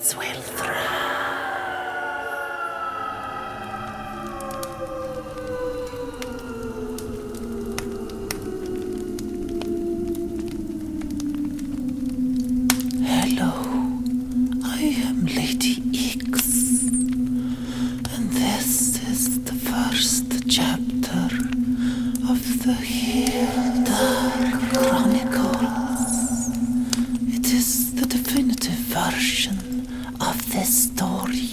ghosts will thrive. Hello, I am Lady X, and this is the first chapter of the Hyldr Chronicles. It is the definitive version of this story,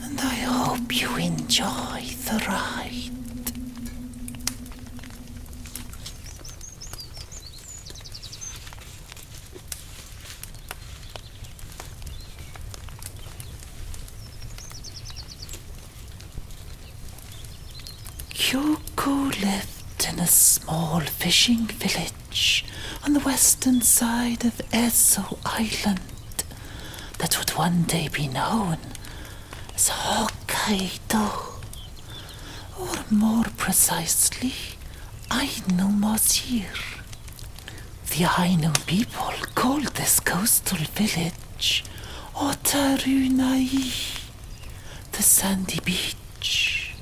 and I hope you enjoy the ride. Kyōko lived in a small fishing village on the western side of Eso Island that would one day be known as Hokkaido, or more precisely, Ainu Mosir. The Ainu people called this coastal village Otarunai, the sandy beach.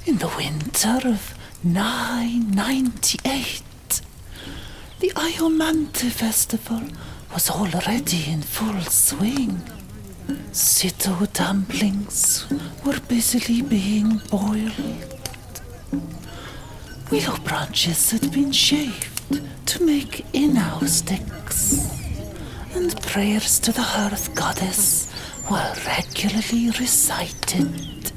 In the winter of 998, the Mante festival was already in full swing. Sito dumplings were busily being boiled. Willow branches had been shaved to make inao sticks, and prayers to the hearth goddess were regularly recited.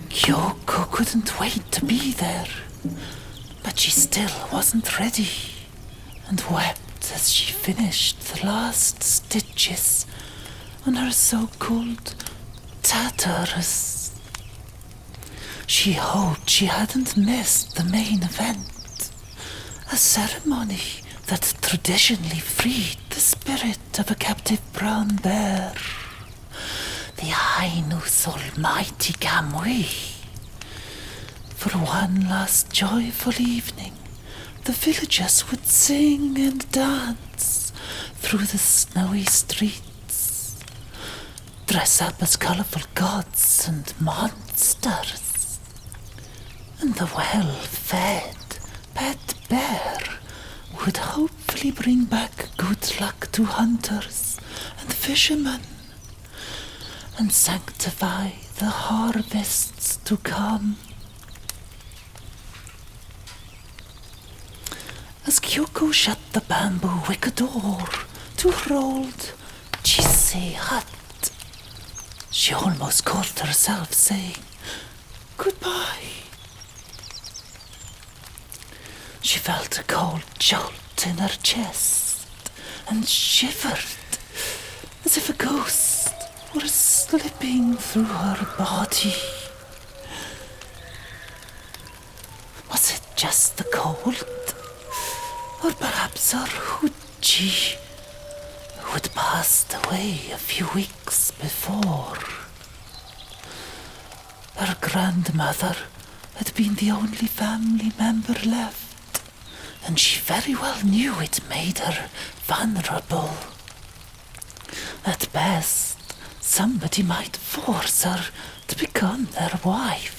Kyōko couldn't wait to be there, but she still wasn't ready, and wept as she finished the last stitches on her so-called tatters. She hoped she hadn't missed the main event, a ceremony that traditionally freed the spirit of a captive brown bear, the Ainu's almighty Kamui. For one last joyful evening, the villagers would sing and dance through the snowy streets, dress up as colourful gods and monsters, and the well-fed pet bear would hopefully bring back good luck to hunters and fishermen, and sanctify the harvests to come. As Kyoko shut the bamboo wicker door to her old Jise hut, she almost caught herself saying goodbye. She felt a cold jolt in her chest and shivered as if a ghost were slipping through her body. Was it just the cold? Or perhaps her Uchi, who had passed away a few weeks before. Her grandmother had been the only family member left, and she very well knew it made her vulnerable. At best, somebody might force her to become their wife.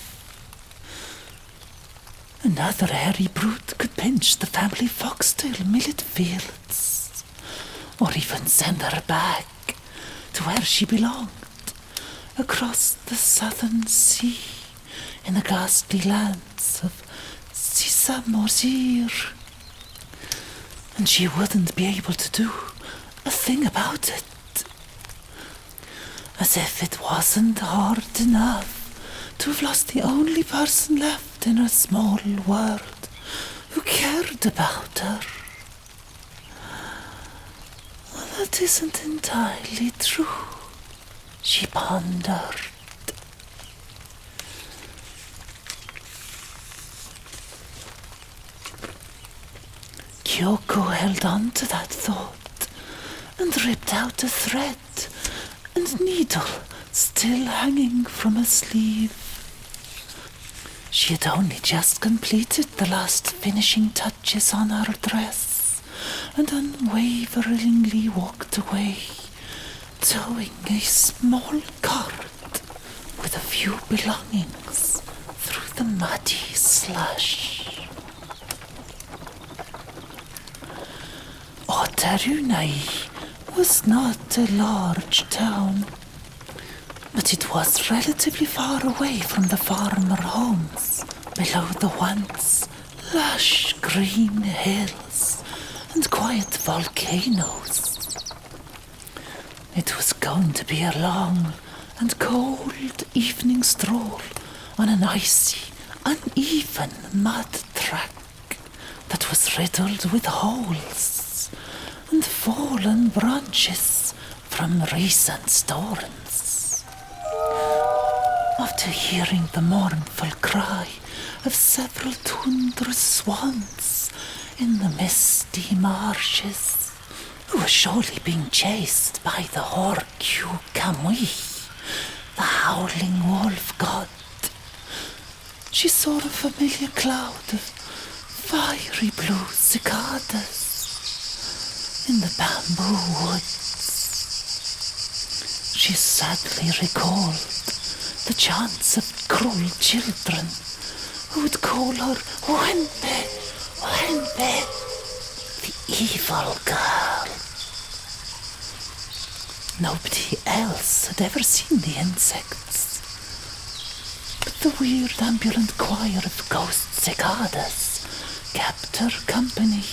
Another hairy brute could pinch the family foxtail millet fields, or even send her back to where she belonged, across the southern sea, in the ghastly lands of Sisamosir. And she wouldn't be able to do a thing about it. As if it wasn't hard enough to have lost the only person left in her small world who cared about her. Well, that isn't entirely true, she pondered. Kyōko held on to that thought and ripped out a thread and needle still hanging from her sleeve. She had only just completed the last finishing touches on her dress and unwaveringly walked away, towing a small cart with a few belongings through the muddy slush. Otarunai was not a large town, but it was relatively far away from the farmer homes below the once lush green hills and quiet volcanoes. It was going to be a long and cold evening stroll on an icy, uneven mud track that was riddled with holes and fallen branches from recent storms. After hearing the mournful cry of several tundra swans in the misty marshes, who were surely being chased by the Kyuko, the howling wolf god, she saw a familiar cloud of fiery blue cicadas in the bamboo woods. She sadly recalled the chants of cruel children who would call her Wempe, Wempe, the evil girl. Nobody else had ever seen the insects, but the weird ambulant choir of ghost cicadas kept her company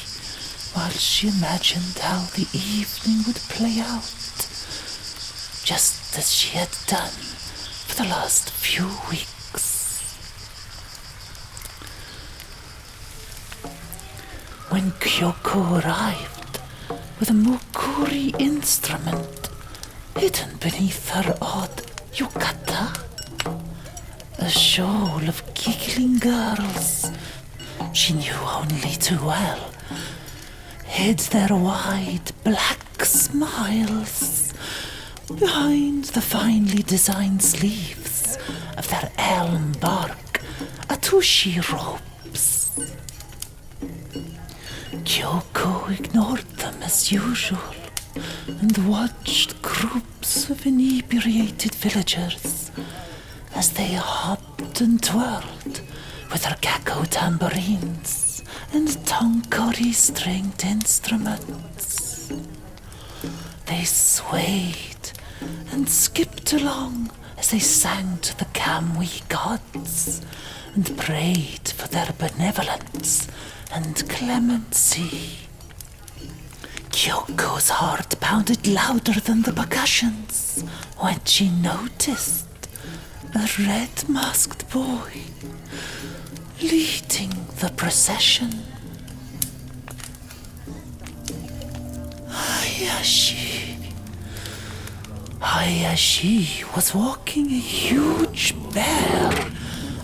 while she imagined how the evening would play out, just as she had done for the last few weeks. When Kyōko arrived with a mukuri instrument hidden beneath her odd yukata, a shoal of giggling girls she knew only too well hid their wide black smiles behind the finely designed sleeves of their elm bark atushi robes. Kyōko ignored them as usual and watched groups of inebriated villagers as they hopped and twirled with their gakko tambourines and tonkori stringed instruments. They swayed and skipped along as they sang to the Kamui gods and prayed for their benevolence and clemency. Kyoko's heart pounded louder than the percussions when she noticed a red-masked boy leading the procession. Hayashi was walking a huge bear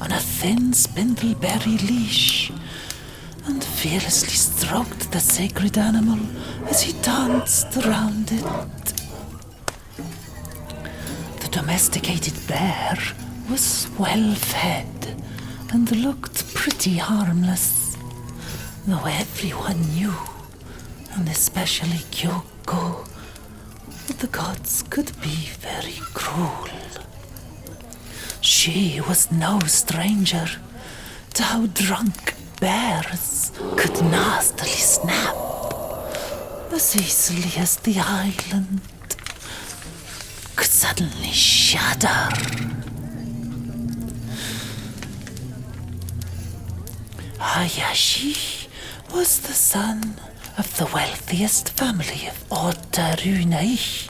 on a thin spindleberry leash and fearlessly stroked the sacred animal as he danced around it. The domesticated bear was well fed and looked pretty harmless, though everyone knew, and especially Kyōko, that the gods could be very cruel. She was no stranger to how drunk bears could nastily snap as easily as the island could suddenly shudder. Hayashi was the son of the wealthiest family of Otarunai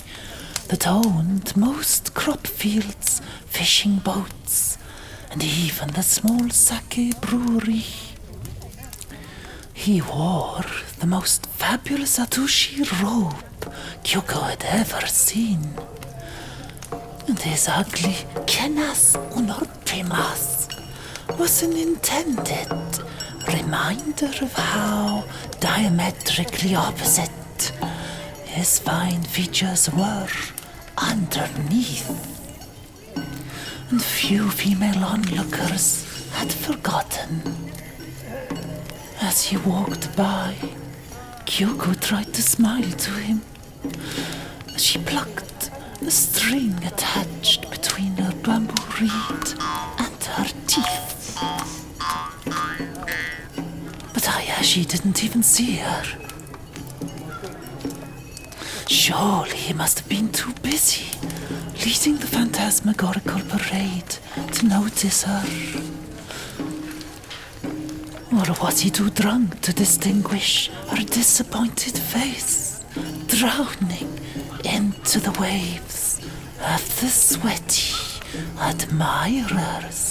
that owned most crop fields, fishing boats, and even the small sake brewery. He wore the most fabulous atushi robe Kyuko had ever seen, and his ugly kenas unorpe mask was an intended reminder of how diametrically opposite his fine features were underneath. And few female onlookers had forgotten. As he walked by, Kyōko tried to smile to him as she plucked the string attached between her bamboo reed and her teeth. But Hayashi didn't even see her. Surely he must have been too busy leading the phantasmagorical parade to notice her. Or was he too drunk to distinguish her disappointed face, drowning into the waves of the sweaty admirers?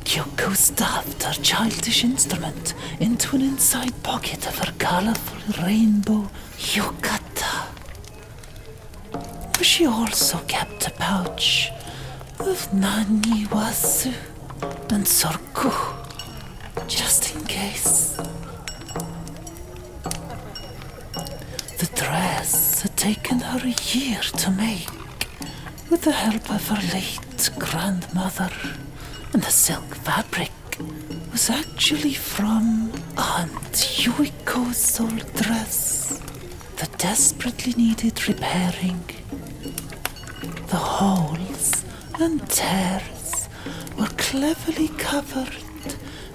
Kyoko stuffed her childish instrument into an inside pocket of her colorful rainbow yukata. She also kept a pouch of naniwasu and sorku, just in case. The dress had taken her a year to make, with the help of her late grandmother, and the silk fabric was actually from Aunt Yuiko's old dress that desperately needed repairing. The holes and tears were cleverly covered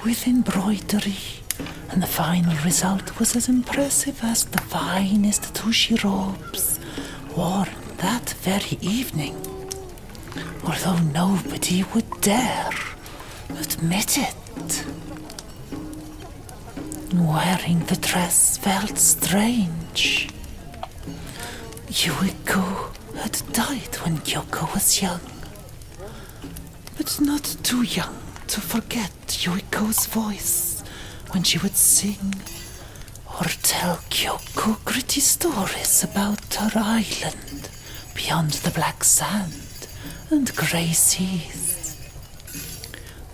with embroidery, and the final result was as impressive as the finest Tushi robes worn that very evening, although nobody would dare admit it. Wearing the dress felt strange. Yuiko had died when Kyoko was young, but not too young to forget Yuiko's voice when she would sing or tell Kyoko gritty stories about her island beyond the black sand and grey seas.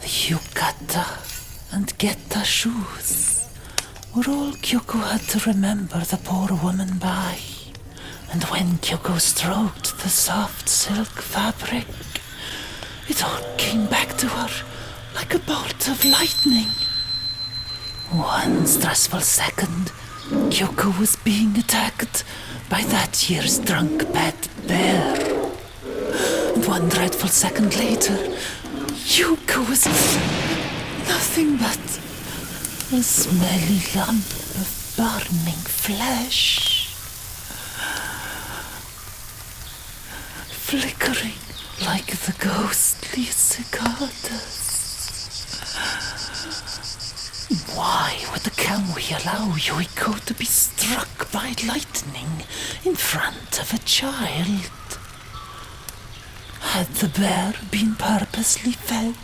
The yukata and geta shoes were all Kyoko had to remember the poor woman by. And when Kyoko stroked the soft silk fabric, it all came back to her like a bolt of lightning. One stressful second, Kyoko was being attacked by that year's drunk pet bear. And one dreadful second later, Kyoko was nothing but a smelly lump of burning flesh, flickering like the ghostly cicadas. Why would the Kamui allow Yuiko to be struck by lightning in front of a child? Had the bear been purposely fed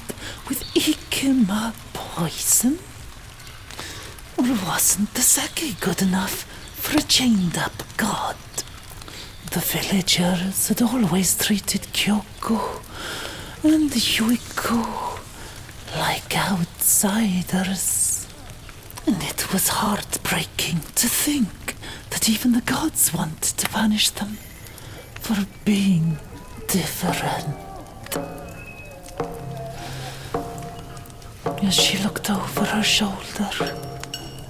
with ikema poison? Or wasn't the sake good enough for a chained-up god? The villagers had always treated Kyoko and Yuiko like outsiders, and it was heartbreaking to think that even the gods wanted to punish them for being different. As she looked over her shoulder,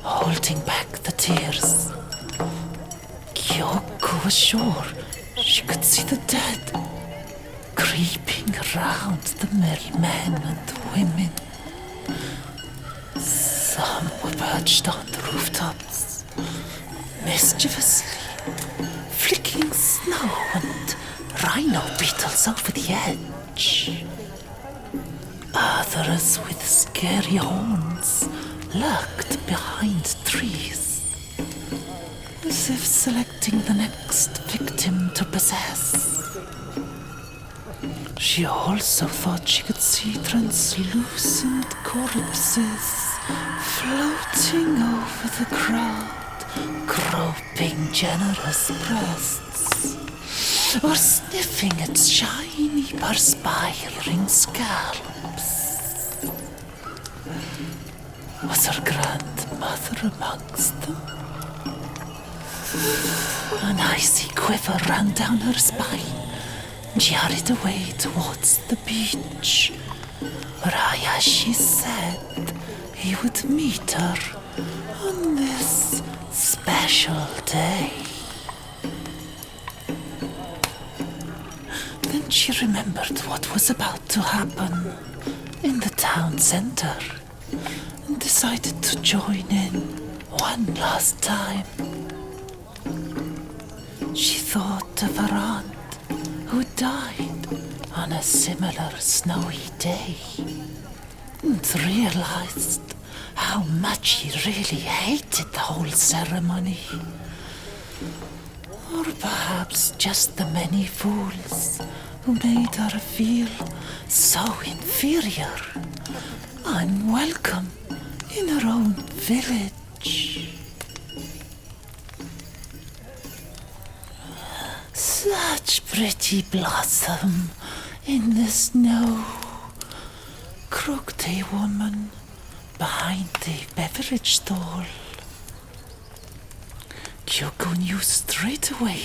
holding back the tears, Kyoko was sure she could see the dead creeping around the merry men and women. Some were perched on the rooftops, mischievously flicking snow and rhino beetles over the edge. Others with scary horns lurked behind trees, as if selecting the next victim to possess. She also thought she could see translucent corpses floating over the crowd, groping generous breasts, or sniffing its shiny, perspiring scalps. Was her grandmother amongst them? An icy quiver ran down her spine, and she hurried away towards the beach, where Hayashi said he would meet her on this special day. Then she remembered what was about to happen in the town center and decided to join in one last time. She thought of her aunt who died on a similar snowy day and realized how much she really hated the whole ceremony. Or perhaps just the many fools who made her feel so inferior, unwelcome in her own village. Such pretty blossom in the snow, croaked a woman behind the beverage stall. Kyōko knew straight away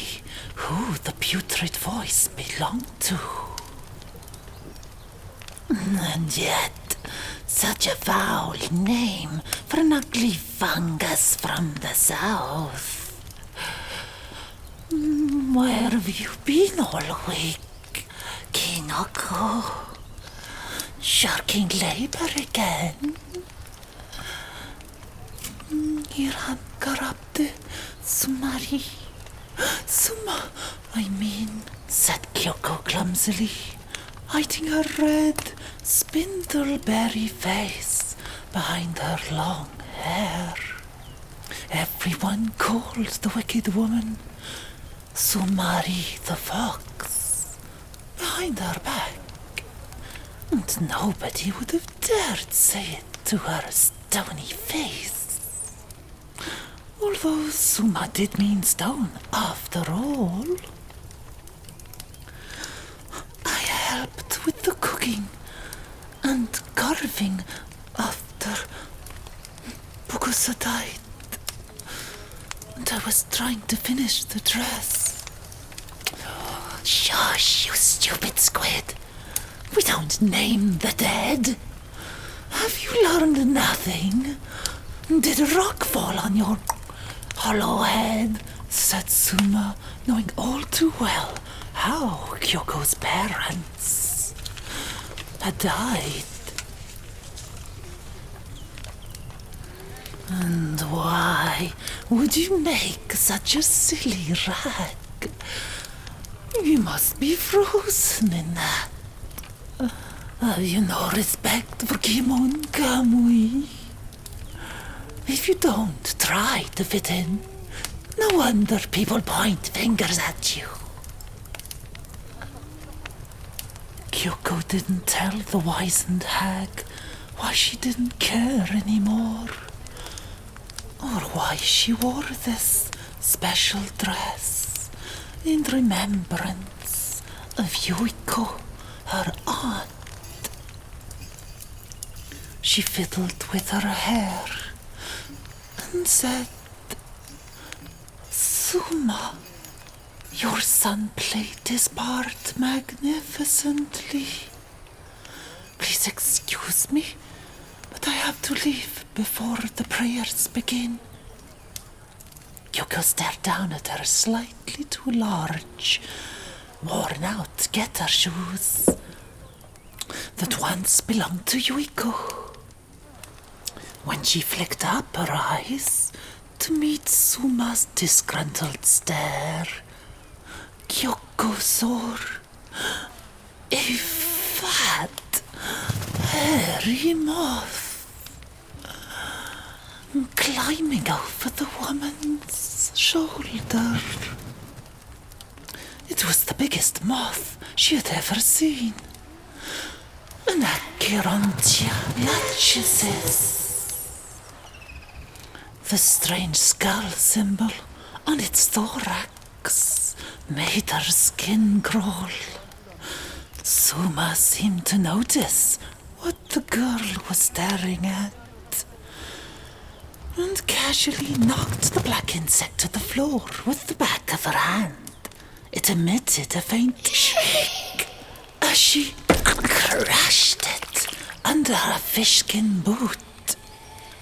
who the putrid voice belonged to. And yet, such a foul name for an ugly fungus from the south. Where have you been all week, Kyōko? Shirking labor again? Iran corrupted Sumari. Suma, I mean, said Kyōko clumsily, hiding her red, spindleberry face behind her long hair. Everyone called the wicked woman Sumari the fox behind her back, and nobody would have dared say it to her stony face. Although Suma did mean stone, after all. I helped with the cooking and carving after Bukusa died, and I was trying to finish the dress. Shush, you stupid squid. We don't name the dead. Have you learned nothing? Did a rock fall on your hollow head? Said Suma, knowing all too well how Kyōko's parents had died. And why would you make such a silly rag? You must be frozen in that. Have you no respect for Kimon Kamui? If you don't try to fit in, no wonder people point fingers at you. Kyōko didn't tell the wizened hag why she didn't care anymore, or why she wore this special dress in remembrance of Kyuko, her aunt. She fiddled with her hair and said, Suma, your son played his part magnificently. Please excuse me, but I have to leave before the prayers begin. Kyōko stared down at her slightly too large, worn-out getter shoes that once belonged to Kyuko. When she flicked up her eyes to meet Suma's disgruntled stare, Kyōko saw a fat, hairy moth climbing over the woman's shoulder. It was the biggest moth she had ever seen. An Acherontia lachesis. The strange skull symbol on its thorax made her skin crawl. Suma seemed to notice what the girl was staring at, and casually knocked the black insect to the floor with the back of her hand. It emitted a faint shriek as she crushed it under a fishskin boot.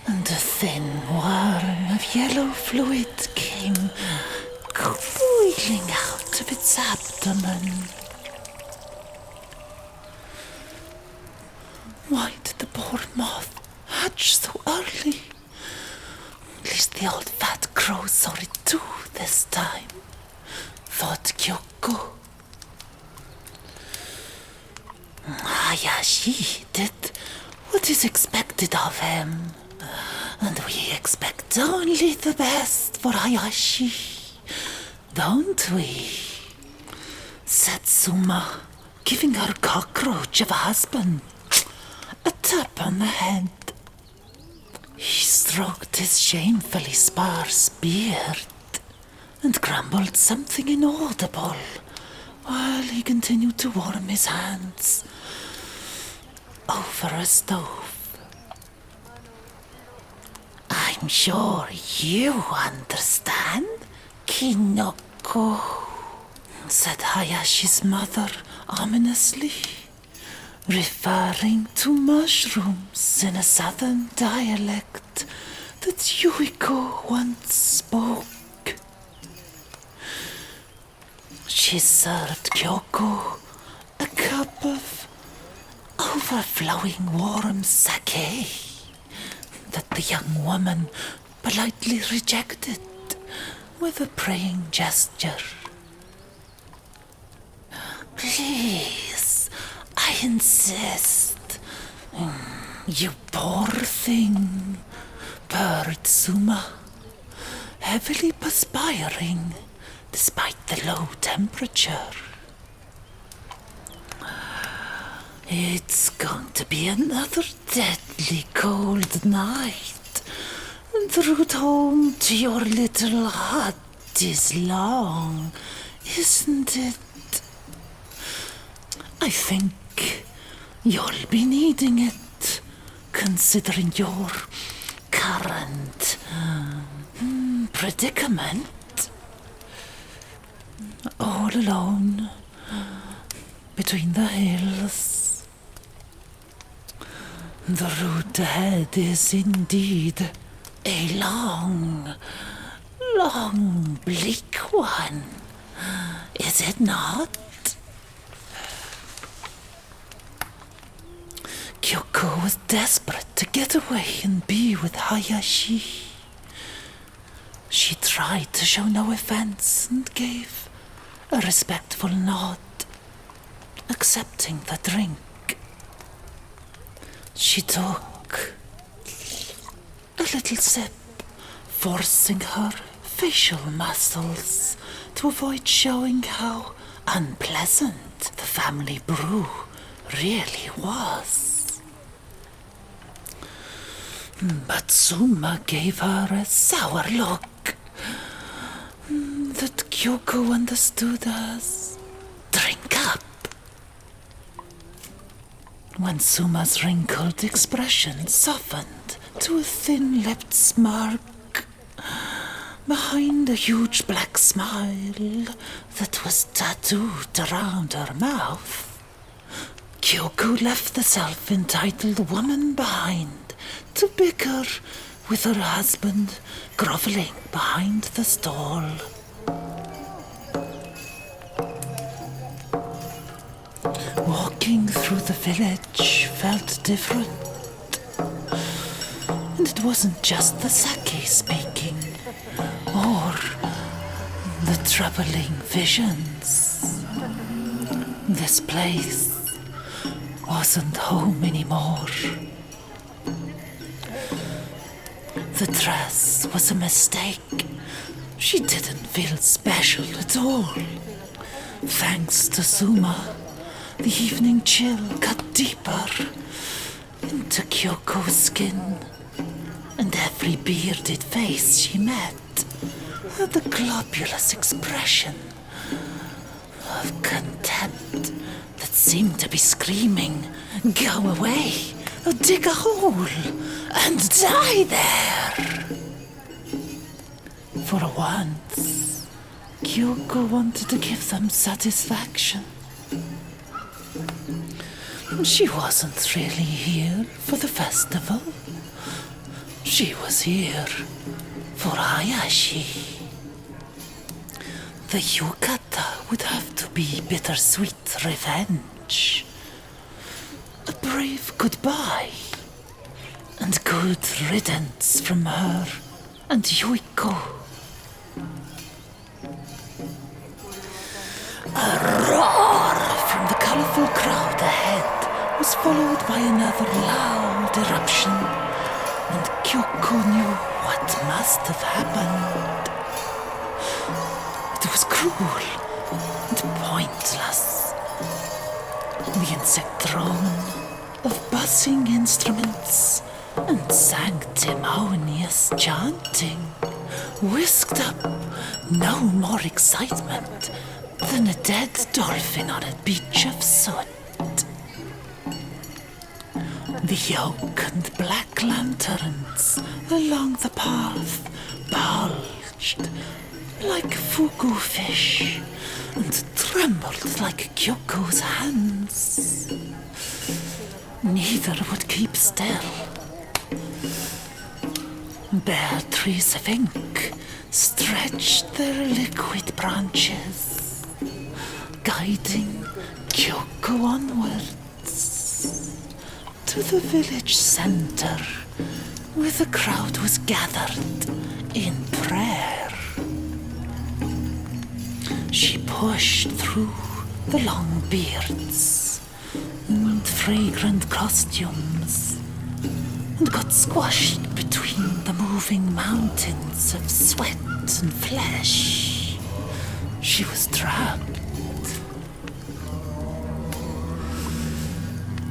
and a thin worm of yellow fluid came coiling out of its abdomen. Why did the poor moth hatch so early? At least the old fat crow saw it too this time, thought Kyōko. Hayashi did what is expected of him, and we expect only the best for Hayashi, don't we? Said Suma, giving her cockroach of a husband a tap on the head. He stroked his shamefully sparse beard and grumbled something inaudible while he continued to warm his hands over a stove. I'm sure you understand, Kinoko, said Hayashi's mother ominously, referring to mushrooms in a southern dialect that Yuiko once spoke. She served Kyōko a cup of overflowing warm sake that the young woman politely rejected with a praying gesture. Please, I insist. You poor thing, purred Suma, heavily perspiring despite the low temperature. It's going to be another deadly cold night, and the route home to your little hut is long, isn't it? I think you'll be needing it, considering your current predicament. All alone, between the hills. The route ahead is indeed a long, bleak one, is it not? Kyoko was desperate to get away and be with Hayashi. She tried to show no offense and gave a respectful nod, accepting the drink. She took a little sip, forcing her facial muscles to avoid showing how unpleasant the family brew really was. But Suma gave her a sour look that Kyoko understood as drink up. When Suma's wrinkled expression softened to a thin-lipped smirk behind a huge black smile that was tattooed around her mouth, Kyoko left the self-entitled woman behind to bicker with her husband groveling behind the stall. Walking through the village felt different. And it wasn't just the sake speaking, or the troubling visions. This place wasn't home anymore. The dress was a mistake. She didn't feel special at all. Thanks to Suma, the evening chill cut deeper into Kyoko's skin, and every bearded face she met had a globulous expression of contempt that seemed to be screaming, "Go away, dig a hole, and die there!" For once, Kyoko wanted to give them satisfaction. She wasn't really here for the festival. She was here for Hayashi. The yukata would have to be bittersweet revenge. A brave goodbye and good riddance from her and Kyuko. A roar from the colourful crowd ahead was followed by another loud eruption, and Kyoko knew what must have happened. It was cruel and pointless. The insect throne of buzzing instruments and sanctimonious chanting whisked up no more excitement than a dead dolphin on a beach of soot. The oak and black lanterns along the path bulged like fugu fish and trembled like Kyoko's hands. Neither would keep still. Bare trees of ink stretched their liquid branches, guiding Kyoko onwards to the village centre, where the crowd was gathered in prayer. She pushed through the long beards and fragrant costumes and got squashed between the moving mountains of sweat and flesh. She was trapped.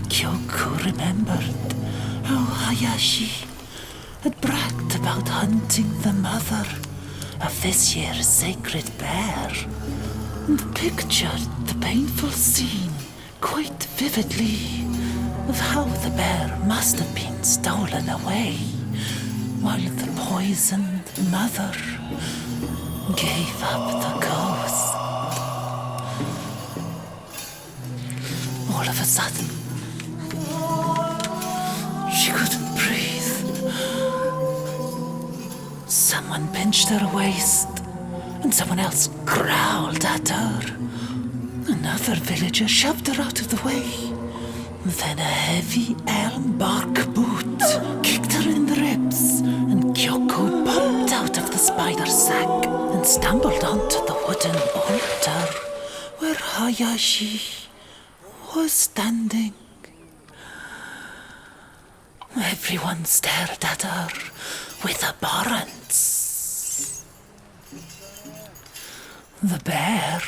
Kyoko remembered how Hayashi had bragged about hunting the mother of this year's sacred bear, and pictured the painful scene quite vividly of how the bear must have been stolen away while the poisoned mother gave up the ghost. All of a sudden, she couldn't breathe. Someone pinched her waist, and someone else growled at her. Another villager shoved her out of the way. Then a heavy elm bark boot kicked her in the ribs, and Kyoko popped out of the spider sack and stumbled onto the wooden altar where Hayashi was standing. Everyone stared at her with abhorrence. The bear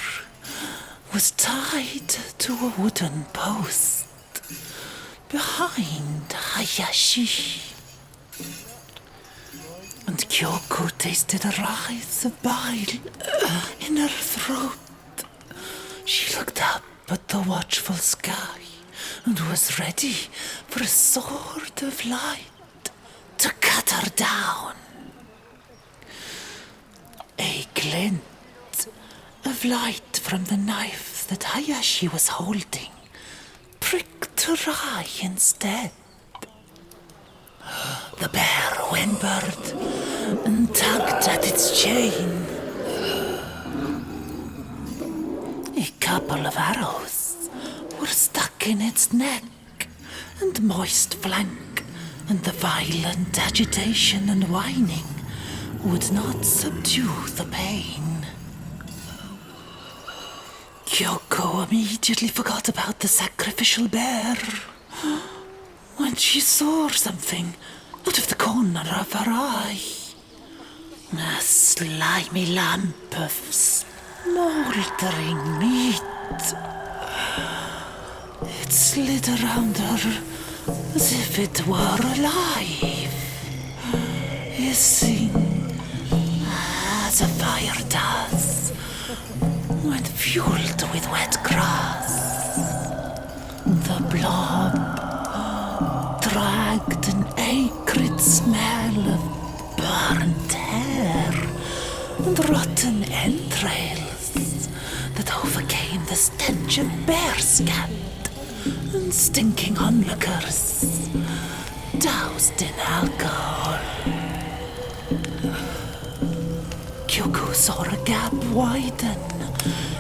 was tied to a wooden post behind Hayashi. And Kyoko tasted a rise of bile in her throat. She looked up at the watchful sky and was ready for a sword of light to cut her down. A glint of light from the knife that Hayashi was holding pricked her eye instead. The bear whimpered and tugged at its chain. A couple of arrows were stuck in its neck and moist flank, and the violent agitation and whining would not subdue the pain. Kyoko immediately forgot about the sacrificial bear when she saw something out of the corner of her eye. A slimy lump of smouldering meat. It slid around her as if it were alive, hissing as a fire does when fueled with wet grass. The blob dragged an acrid smell of burnt hair and rotten entrails that overcame the stench of bear scat and stinking onlookers. doused in alcohol. Kyōko saw a gap widen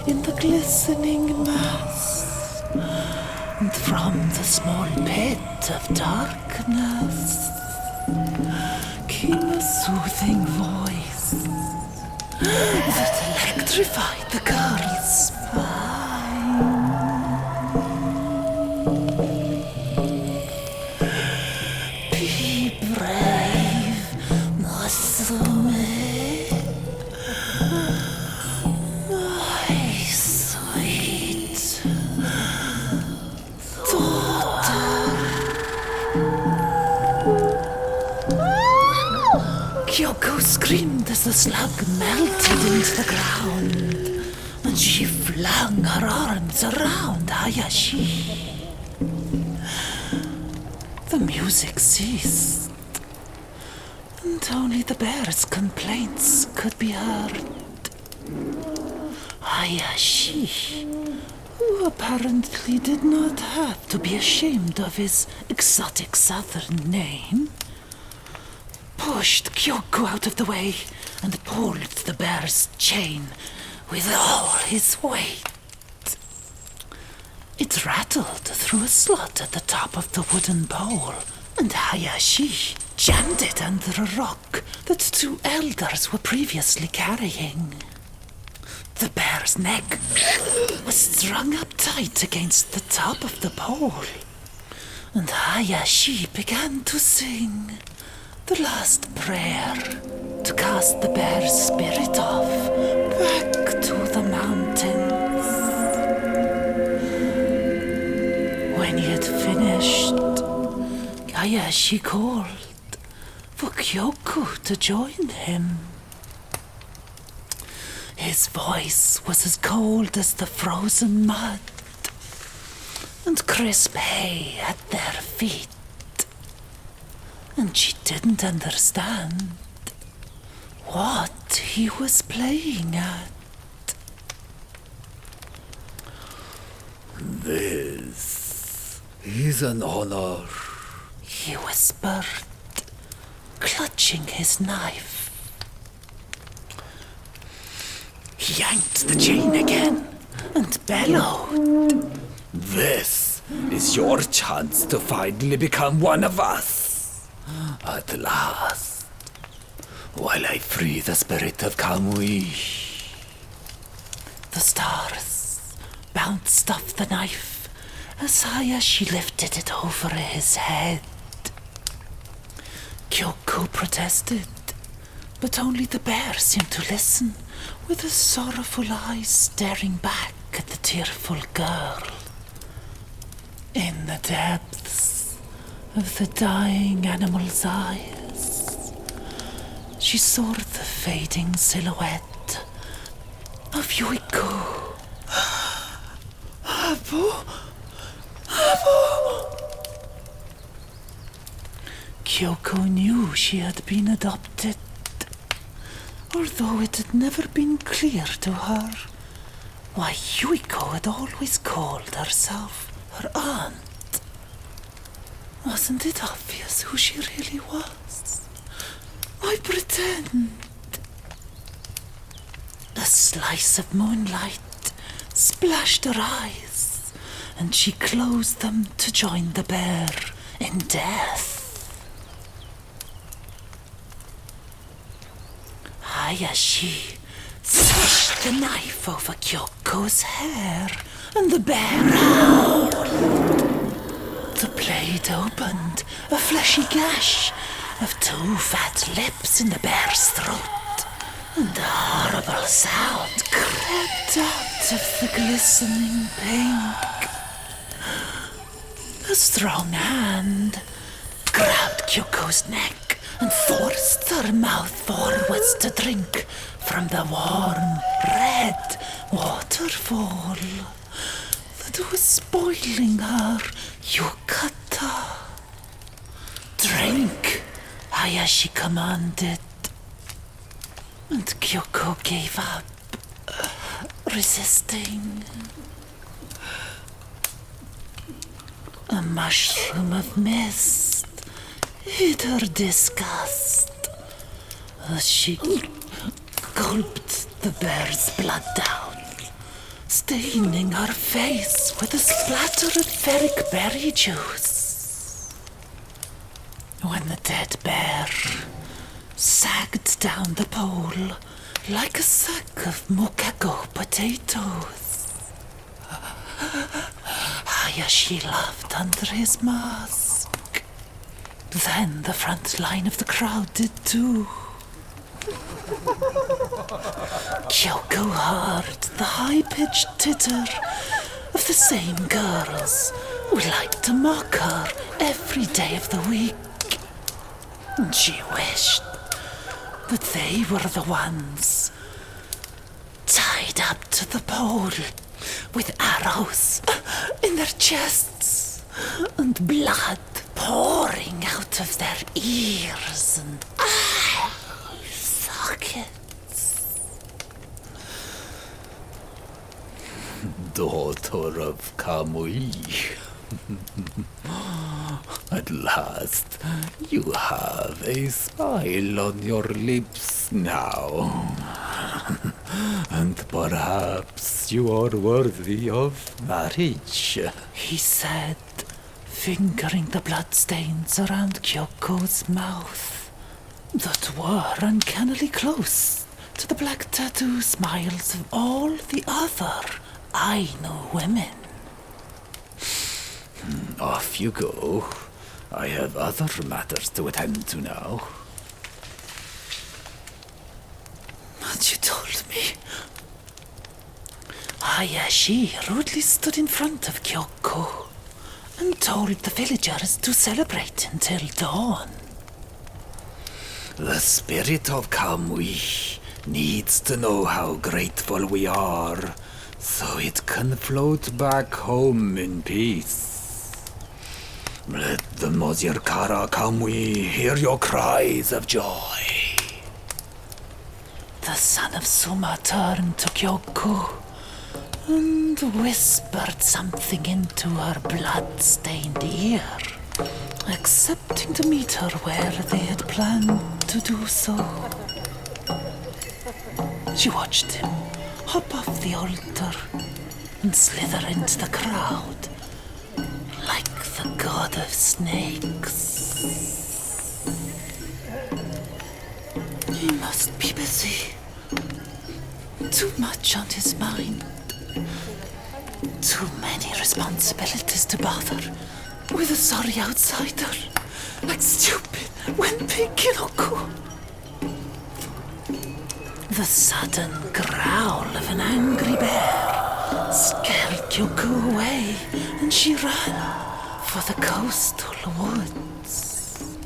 in the glistening mass, and from the small pit of darkness came a soothing voice that electrified the girl's spine. Be brave, Suma, my sweet daughter. Kyōko screamed as the slug melted into the ground, and she flung her arms around Hayashi. The music ceased, and only the bear's complaints could be heard. Hayashi, who apparently did not have to be ashamed of his exotic southern name, pushed Kyōko out of the way and pulled the bear's chain with all his weight. It rattled through a slot at the top of the wooden pole, and Hayashi jammed it under a rock that two elders were previously carrying. The bear's neck was strung up tight against the top of the pole, and Hayashi began to sing the last prayer to cast the bear's spirit off back to the mountains. When he had finished, Hayashi called for Kyōko to join him. His voice was as cold as the frozen mud, and crisp hay at their feet, and she didn't understand what he was playing at. This is an honor, he whispered, clutching his knife. He yanked the chain again and bellowed. This is your chance to finally become one of us. At last, while I free the spirit of Kamui. The stars bounced off the knife as Hayashi lifted it over his head. Kyōko protested, but only the bear seemed to listen, with his sorrowful eyes staring back at the tearful girl. In the depths of the dying animal's eyes, she saw the fading silhouette of Kyuko. Abu! Kyōko knew she had been adopted, although it had never been clear to her why Kyuko had always called herself her aunt. Wasn't it obvious who she really was? Why pretend? A slice of moonlight splashed her eyes, and she closed them to join the bear in death. Hayashi swished the knife over Kyoko's hair, and the bear howled. The blade opened a fleshy gash of two fat lips in the bear's throat, and a horrible sound crept out of the glistening pink. A strong hand grabbed Kyoko's neck and forced her mouth forwards to drink from the warm, red waterfall that was spoiling her yukata. Drink, Hayashi commanded, and Kyoko gave up, resisting. A mushroom of mist hid her disgust as she gulped the bear's blood down, staining her face with a splatter of ferric berry juice. When the dead bear sagged down the pole like a sack of mokago potatoes, Hayashi laughed under his mask. Then the front line of the crowd did too. Kyōko heard the high-pitched titter of the same girls who liked to mock her every day of the week. And she wished that they were the ones tied up to the pole with arrows in their chests and blood pouring out of their ears and eye sockets. Daughter of Kamui. At last, you have a smile on your lips now. And perhaps you are worthy of marriage, he said, fingering the bloodstains around Kyoko's mouth that were uncannily close to the black tattoo smiles of all the other Ainu women. Off you go. I have other matters to attend to now. But you told me. Hayashi rudely stood in front of Kyōko and told the villagers to celebrate until dawn. The spirit of Kamui needs to know how grateful we are, so it can float back home in peace. Let the Mozirkara Kamui hear your cries of joy. The son of Suma turned to Kyōko and whispered something into her blood-stained ear, accepting to meet her where they had planned to do so. She watched him hop off the altar and slither into the crowd like the god of snakes. He must be busy. Too much on his mind. Too many responsibilities to bother with a sorry outsider like stupid wimpy Kyōko. The sudden growl of an angry bear scared Kyōko away, and she ran for the coastal woods.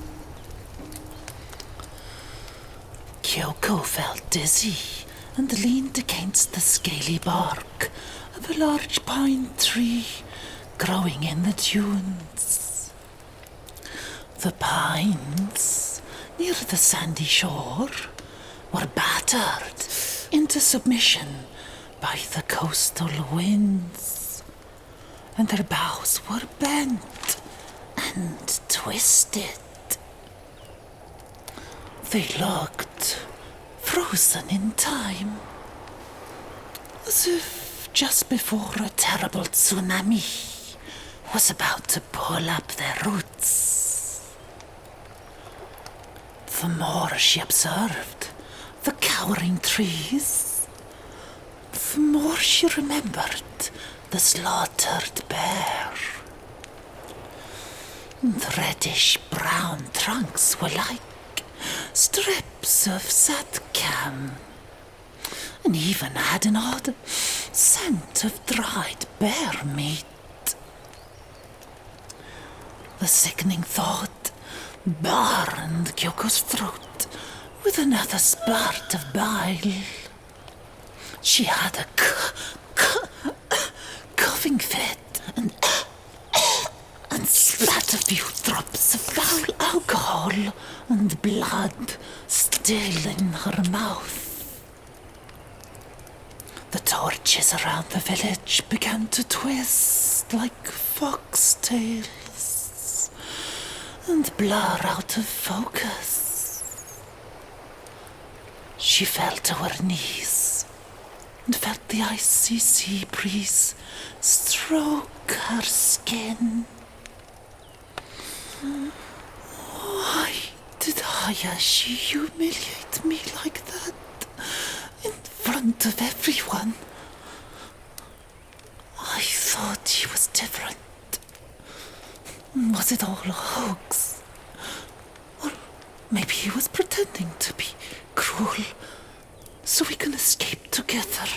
Kyōko felt dizzy and leaned against the scaly bark of a large pine tree growing in the dunes. The pines near the sandy shore were battered into submission by the coastal winds, and their boughs were bent and twisted. They looked frozen in time, as if just before a terrible tsunami was about to pull up their roots. The more she observed the cowering trees, the more she remembered the slaughtered bear. The reddish-brown trunks were like strips of satkam, and even had an odd scent of dried bear meat. The sickening thought burned Kyoko's throat with another spurt of bile. She had a coughing fit and spat a few drops of foul alcohol and blood still in her mouth. The torches around the village began to twist like foxtails and blur out of focus. She fell to her knees and felt the icy sea breeze stroke her skin. Why did Hayashi humiliate me like that in front of everyone? I thought he was different. Was it all a hoax? Or maybe he was pretending to be cruel so we can escape together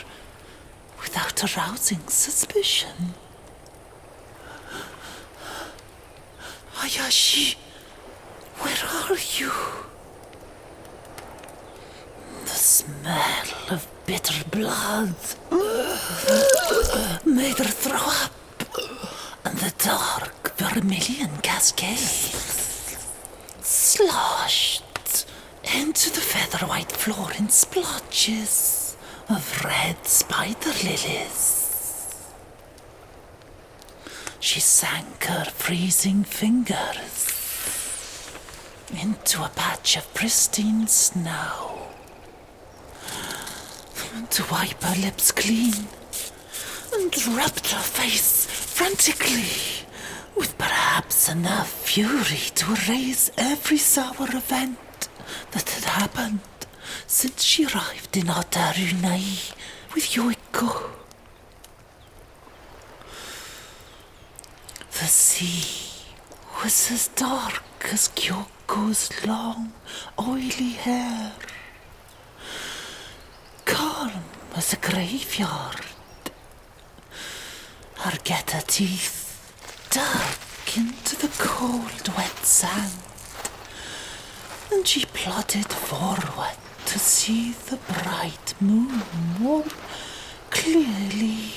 without arousing suspicion. Hayashi, where are you? The smell of bitter blood made her throw up, and the dark vermilion cascades sloshed into the feather-white floor in splotches of red spider lilies. She sank her freezing fingers into a patch of pristine snow to wipe her lips clean, and rubbed her face frantically with perhaps enough fury to erase every sour event that had happened since she arrived in Otarunai with Kyōko. The sea was as dark as Kyoko's long, oily hair, calm as a graveyard. Her getter teeth dug into the cold, wet sand, and she plodded forward to see the bright moon more clearly.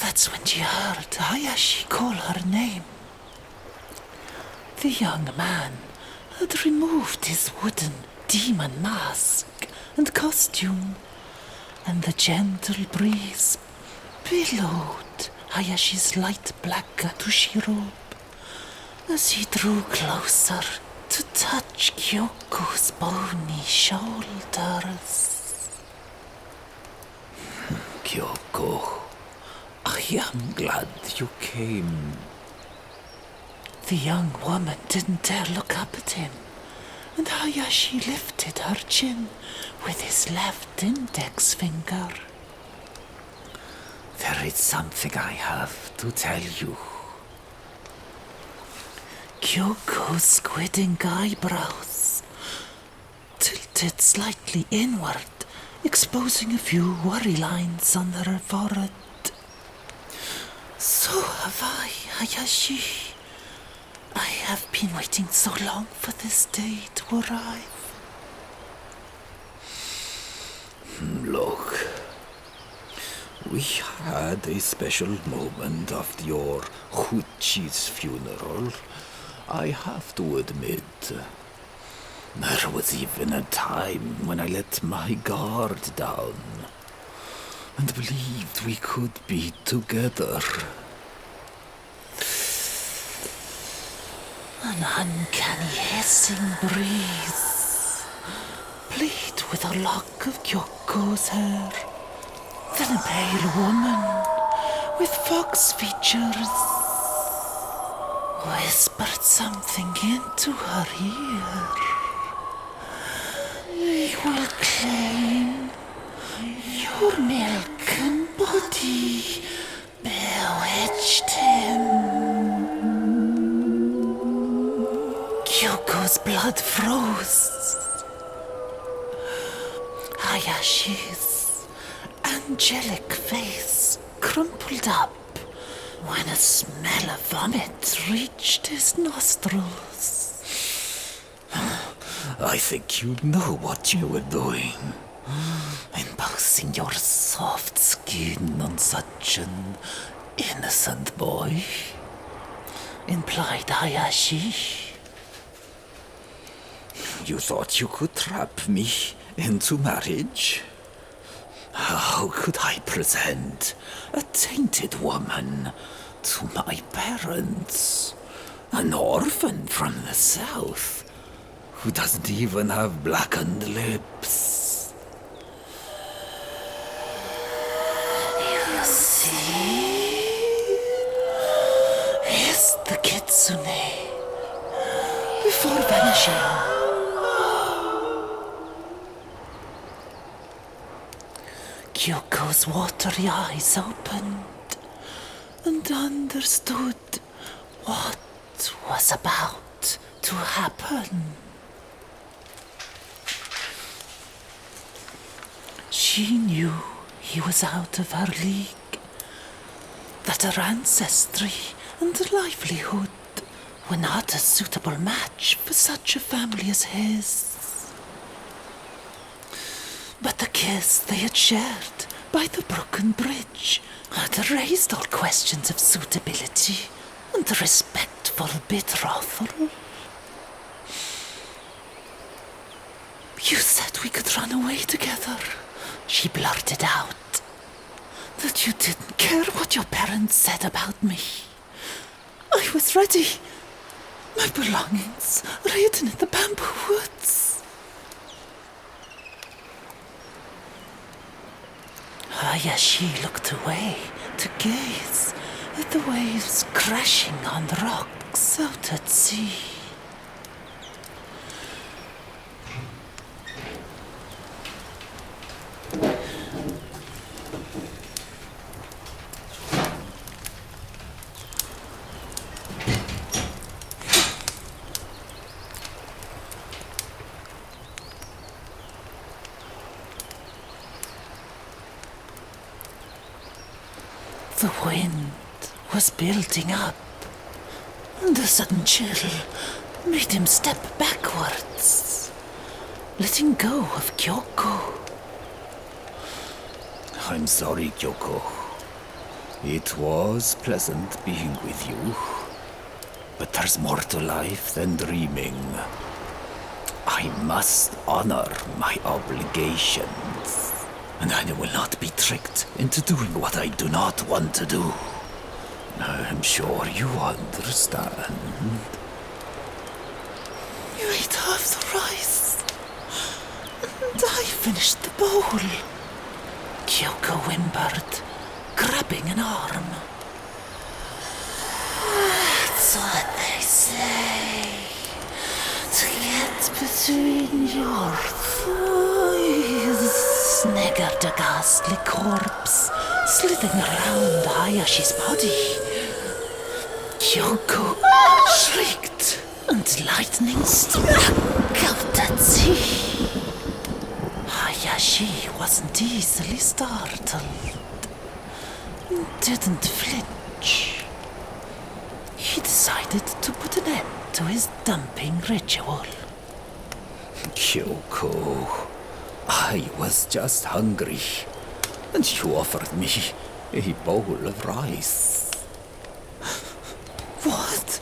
That's when she heard Hayashi call her name. The young man had removed his wooden demon mask and costume, and the gentle breeze billowed Hayashi's light black gatushi robe as he drew closer to touch Kyōko's bony shoulders. Kyōko, I am glad you came. The young woman didn't dare look up at him, and Hayashi lifted her chin with his left index finger. There is something I have to tell you. Kyōko's squidding eyebrows tilted slightly inward, exposing a few worry lines on her forehead. So have I, Hayashi. I have been waiting so long for this day to arrive. Look, we had a special moment after your Huchi's funeral. I have to admit, there was even a time when I let my guard down and believed we could be together. An uncanny hissing breeze played with a lock of Kyōko's hair. Then a pale woman with fox features whispered something into her ear. We will claim your milk and body bewitched him. Kyōko's blood froze. Hayashi's angelic face crumpled up when a smell of vomit reached his nostrils. I think you know what you were doing. Imposing your soft skin on such an innocent boy, implied Hayashi. You thought you could trap me into marriage? How could I present a tainted woman to my parents. An orphan from the south, who doesn't even have blackened lips. You see? Here's the kitsune. Before vanishing. Kyōko's watery eyes opened and understood what was about to happen. She knew he was out of her league, that her ancestry and livelihood were not a suitable match for such a family as his. But the kiss they had shared by the broken bridge had erased all questions of suitability and respectful betrothal. You said we could run away together, she blurted out. That you didn't care what your parents said about me. I was ready. My belongings are hidden in the bamboo woods. Hayashi looked away to gaze at the waves crashing on the rocks out at sea. The wind was building up, and a sudden chill made him step backwards, letting go of Kyōko. I'm sorry, Kyoko. It was pleasant being with you, but there's more to life than dreaming. I must honor my obligations. And I will not be tricked into doing what I do not want to do. I'm sure you understand. You ate half the rice, and I finished the bowl. Kyōko whimpered, grabbing an arm. That's what they say. To get between your thighs. Sniggered a ghastly corpse, slithering around Hayashi's body. Kyōko shrieked, and lightning struck out at sea. Hayashi wasn't easily startled, didn't flinch. He decided to put an end to his dumping ritual. Kyoko, I was just hungry, and you offered me a bowl of rice. What?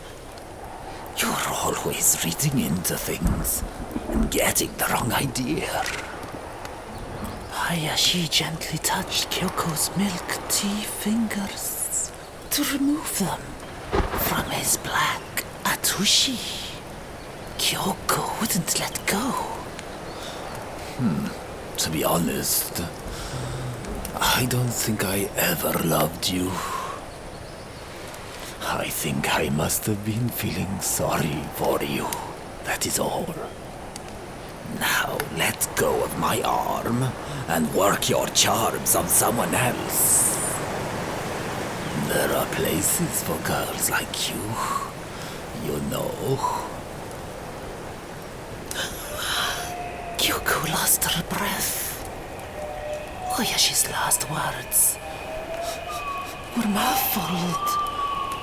You're always reading into things and getting the wrong idea. Hayashi gently touched Kyoko's milk tea fingers to remove them from his black atushi. Kyoko wouldn't let go. To be honest, I don't think I ever loved you. I think I must have been feeling sorry for you. That is all. Now let go of my arm and work your charms on someone else. There are places for girls like you, you know. Kyoko lost her breath. Hayashi's last words were muffled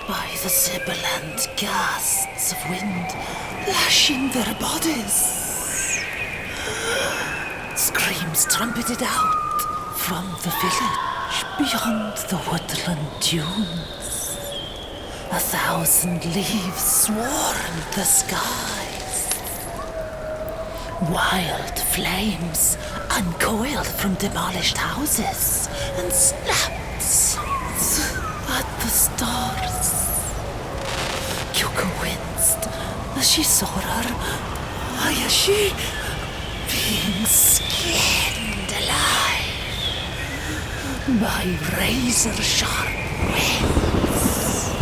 by the sibilant gusts of wind lashing their bodies. Screams trumpeted out from the village beyond the woodland dunes. 1,000 leaves swarmed the skies. Wild flames uncoiled from demolished houses and snapped at the stars. as she saw her Hayashi being skinned alive by razor-sharp winds,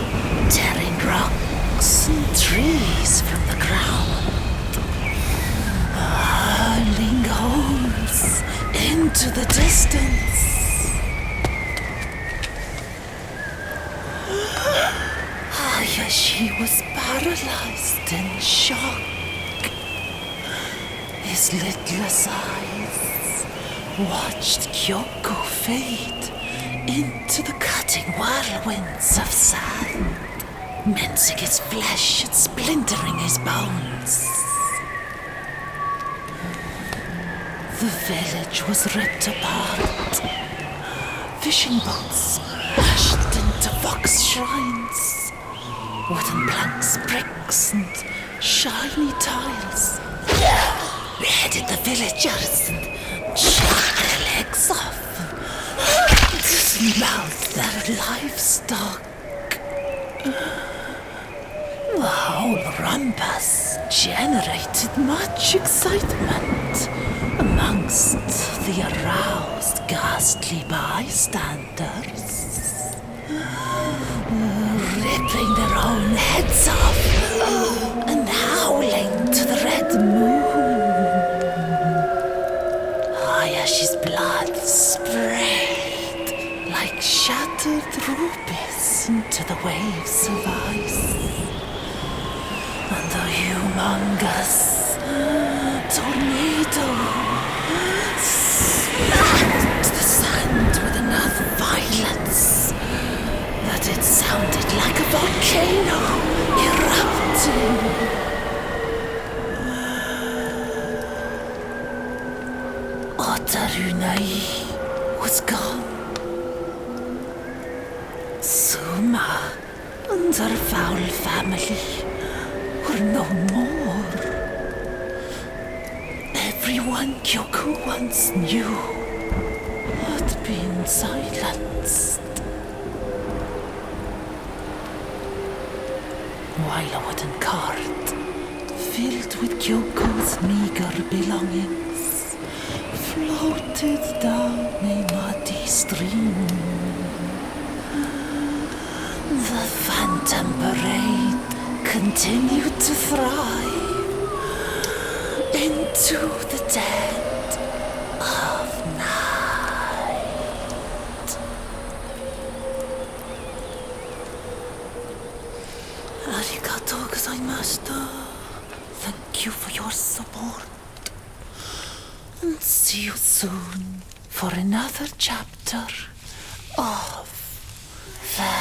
tearing rocks and trees from the ground, hurling holes into the distance. Hayashi was paralyzed in shock. His lidless eyes watched Kyōko fade into the cutting whirlwinds of sand, mincing his flesh and splintering his bones. The village was ripped apart. Fishing boats smashed into fox shrines. Wooden planks, bricks, and shiny tiles beheaded the villagers and shot their legs off and smelled their livestock. The whole rumpus generated much excitement amongst the aroused, ghastly bystanders, ripping their own heads off and howling to the red moon. Hayashi's blood sprayed like shattered rubies into the waves of ice, and the humongous tornado smacked the sand with enough violence that it sounded like a volcano erupting. Otarunai was gone. Suma and her foul family were no more. Everyone Kyoko once knew had been silenced. While a wooden cart filled with Kyoko's meager belongings floated down a muddy stream, the phantom parade continued to thrive into the dead of night. Arigatou gozaimashita. Thank you for your support. And see you soon for another chapter of the